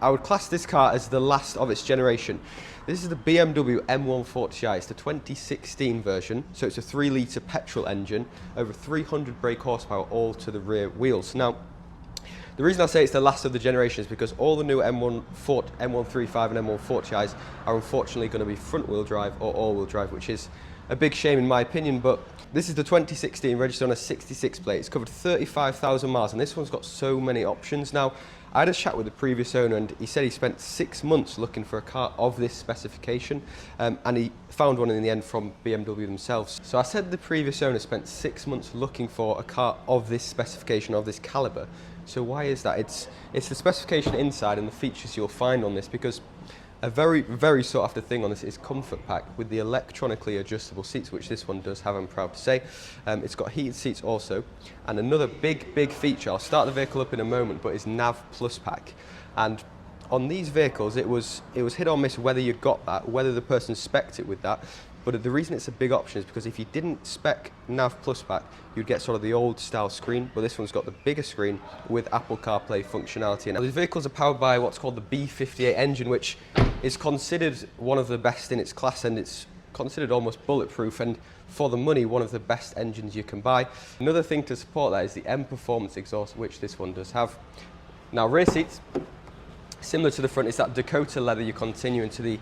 I would class this car as the last of its generation. This is the BMW M140i. It's the 2016 version, so it's a 3-litre petrol engine, over 300 brake horsepower, all to the rear wheels. Now, the reason I say it's the last of the generation is because all the new M135 and M140i's are unfortunately going to be front-wheel drive or all-wheel drive, which is a big shame in my opinion, but this is the 2016, registered on a 66 plate. It's covered 35,000 miles, and this one's got so many options. Now, I had a chat with the previous owner, and he said he spent 6 months looking for a car of this specification, and he found one in the end from BMW themselves. So I said the previous owner spent 6 months looking for a car of this specification, of this caliber. So why is that? It's the specification inside and the features you'll find on this, because a very, very sought after thing on this is comfort pack with the electronically adjustable seats, which this one does have, I'm proud to say. It's got heated seats also, and another big feature, I'll start the vehicle up in a moment, but is Nav Plus pack. And on these vehicles it was hit or miss whether you got that, whether the person spec'd it with that. But the reason it's a big option is because if you didn't spec Nav Plus pack, you'd get sort of the old style screen, but this one's got the bigger screen with Apple CarPlay functionality. Now, these vehicles are powered by what's called the B58 engine, which is considered one of the best in its class, and it's considered almost bulletproof, and for the money, one of the best engines you can buy. Another thing to support that is the M Performance exhaust, which this one does have. Now, rear seats, similar to the front, it's that Dakota leather you continue into the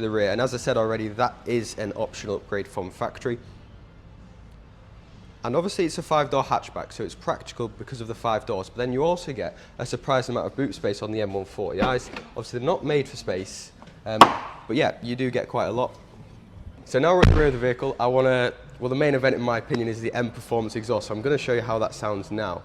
rear, and as I said already, that is an optional upgrade from factory. And obviously it's a 5-door hatchback, so it's practical because of the 5 doors, but then you also get a surprising amount of boot space on the M140i's. Obviously they're not made for space, but yeah, you do get quite a lot. So now we're at the rear of the vehicle. well, the main event in my opinion is the M Performance exhaust, so I'm going to show you how that sounds now.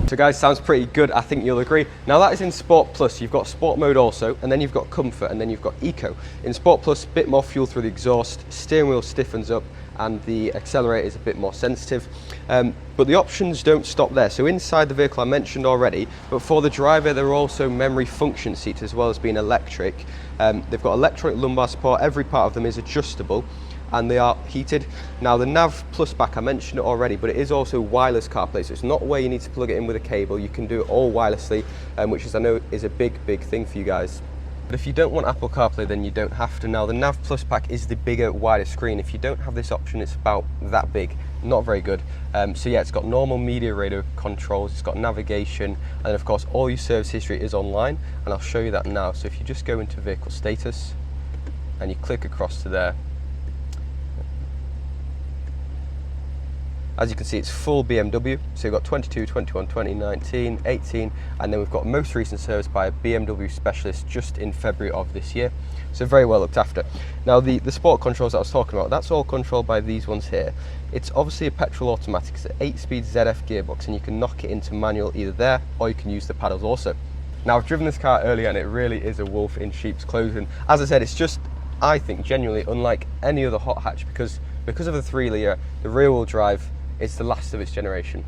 So guys, sounds pretty good, I think you'll agree. Now that is in Sport Plus. You've got Sport mode also, and then you've got Comfort, and then you've got Eco. In Sport Plus, a bit more fuel through the exhaust, steering wheel stiffens up, and the accelerator is a bit more sensitive. But the options don't stop there. So inside the vehicle I mentioned already, but for the driver there are also memory function seats as well as being electric. They've got electronic lumbar support, every part of them is adjustable, and they are heated. Now the Nav Plus pack, I mentioned it already, but it is also wireless CarPlay, so it's not where you need to plug it in with a cable. You can do it all wirelessly, which is, I know, is a big thing for you guys. But if you don't want Apple CarPlay, then you don't have to. Now the Nav Plus pack is the bigger, wider screen. If you don't have this option, it's about that big. Not very good. So yeah, it's got normal media radio controls, it's got navigation, and of course all your service history is online, and I'll show you that now. So if you just go into vehicle status and you click across to there, as you can see, it's full BMW, so you've got 22, 21, 20, 19, 18, and then we've got most recent service by a BMW Specialist just in February of this year. So very well looked after. Now the sport controls that I was talking about, that's all controlled by these ones here. It's obviously a petrol automatic, it's an 8-speed ZF gearbox, and you can knock it into manual either there, or you can use the paddles also. Now I've driven this car earlier, and it really is a wolf in sheep's clothing. As I said, it's just, I think, genuinely unlike any other hot hatch, because of the 3-litre, the rear-wheel drive, it's the last of its generation.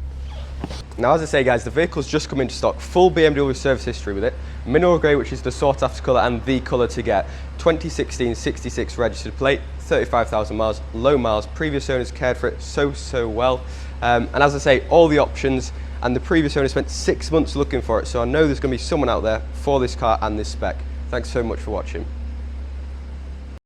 Now, as I say guys, the vehicle's just come into stock, full BMW service history with it, mineral grey, which is the sought after colour and the colour to get, 2016 66 registered plate, 35,000 miles, low miles, previous owners cared for it so well, and as I say, all the options, and the previous owner spent 6 months looking for it, so I know there's going to be someone out there for this car and this spec. Thanks so much for watching.